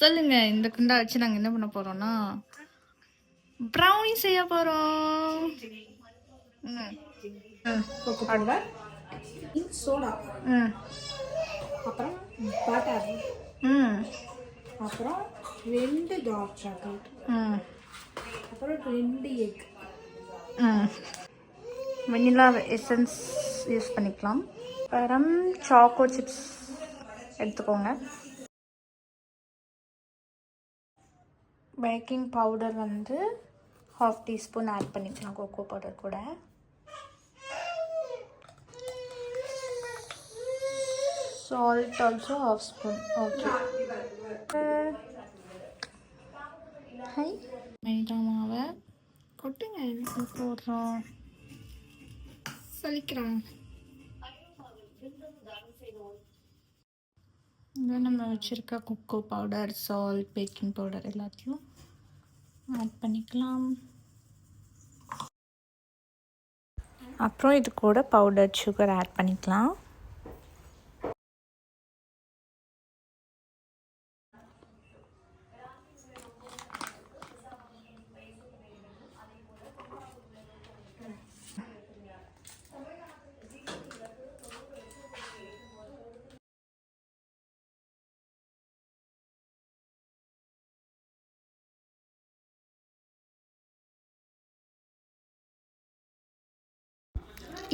சொல்லுங்க. இந்த குண்டா வச்சு நாங்க என்ன பண்ண போறோம்னா ப்ரௌனி செய்ய போறோம். சோடா, அப்புறம் பட்டர், அப்புறம் 2 டார்க் சாக்லேட், அப்புறம் 2 எக், வெனிலா எசன்ஸ் யூஸ் பண்ணிக்கலாம். அப்புறம் சாக்கோ சிப்ஸ் எடுத்துக்கோங்க. பேக்கிங் பவுடர் வந்து 1/2 டீஸ்பூன் ஆட் பண்ணிக்கலாம் கோகோ பவுடர் கூட. Salt also 1/2 spoon. ஓகே. ஹை மைதா மாவை கொட்டுங்க. போடுறோம். சொல்லிக்கிறோம். இங்கே நம்ம வச்சுருக்க cocoa powder, salt, baking powder எல்லாத்தையும் ஆட் பண்ணிக்கலாம். அப்புறம் இது கூட பவுடர் சுகர் ஆட் பண்ணிக்கலாம்.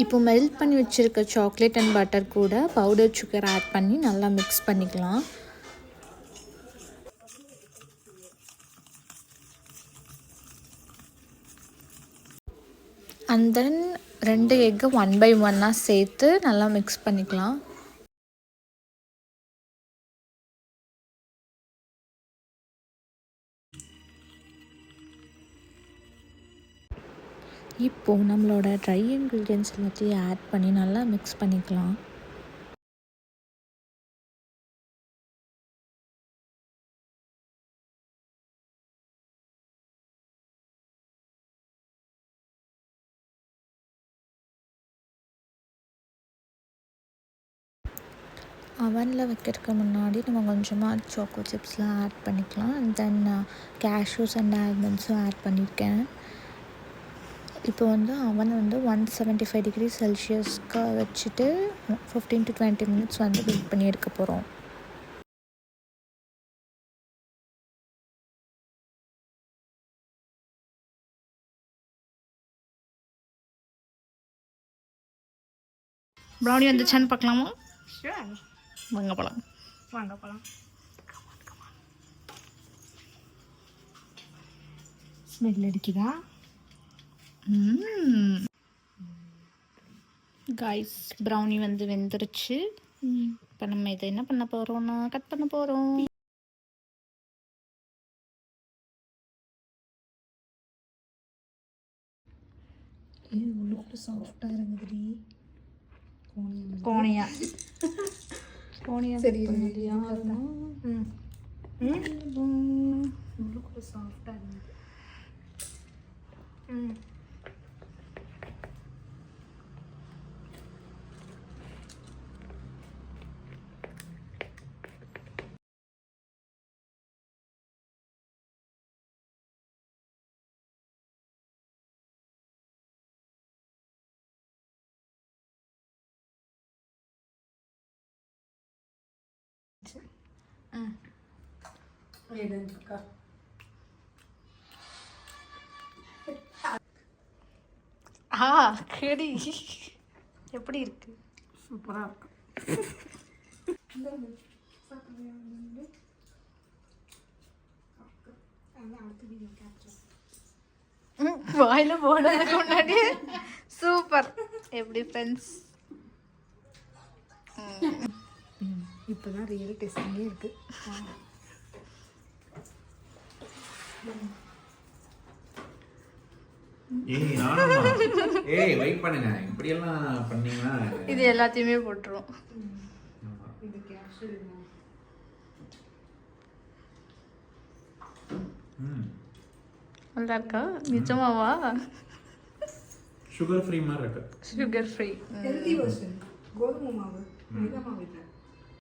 இப்போ மெல்ட் பண்ணி வச்சுருக்க சாக்லேட் அண்ட் பட்டர் கூட பவுடர் சுகர் ஆட் பண்ணி நல்லா மிக்ஸ் பண்ணிக்கலாம். அண்ட் தென் 2 எக்கை 1 by 1 சேர்த்து நல்லா மிக்ஸ் பண்ணிக்கலாம். இப்போது நம்மளோட ட்ரை இன்க்ரீடியன்ட்ஸ் எல்லாத்தையும் ஆட் பண்ணி நல்லா மிக்ஸ் பண்ணிக்கலாம். அவனில் வைக்கிறதுக்கு முன்னாடி நம்ம கொஞ்சமாக சாக்கோ சிப்ஸ்லாம் ஆட் பண்ணிக்கலாம். அண்ட் தென் கேஷ்யூஸ் அண்ட் ஆல்மண்ட்ஸும் ஆட் பண்ணியிருக்கேன். இப்போ வந்து அவன் வந்து 175 டிகிரி செல்சியஸ்க்கு வச்சுட்டு 15 to 20 minutes வந்து பேக் பண்ணி எடுக்க போகிறோம். ப்ரௌனி வந்துச்சான்னு பார்க்கலாமா? வாங்க போகலாம். ஸ்மெல் அடிக்குதா? காய்ஸ், ப்ரௌனி வந்து வெந்துருச்சு. இப்போ நம்ம இதை என்ன பண்ண போகிறோம்னா கட் பண்ண போகிறோம். உள்ளுக்குள்ள சாஃப்டாக இறங்குதுடி. கோணையா சரி உள்ளுக்குள்ள சாஃப்டாக இருந்தது. கடி எப்படி இருக்கு? சூப்பராக இருக்கு. வாயில போனதுக்கு முன்னாடி சூப்பர். எப்படி ஃப்ரெண்ட்ஸ்? இப்போதான் ரியல் டேஸ்டிங்கே இருக்கு. வெயிட் பண்ணுங்க. இப்படி எல்லாம் பண்ணீங்கன்னா இது எல்லாத்தையுமே போட்டுரும். இது கேஷ்யூ. நல்லா இருக்கா? நிஜமாவா? சுகர் ஃப்ரீ மாதிரி இருக்கு. Sugar free. Healthy version. கோதுமை மாவு மைதா மாவு இல்லை.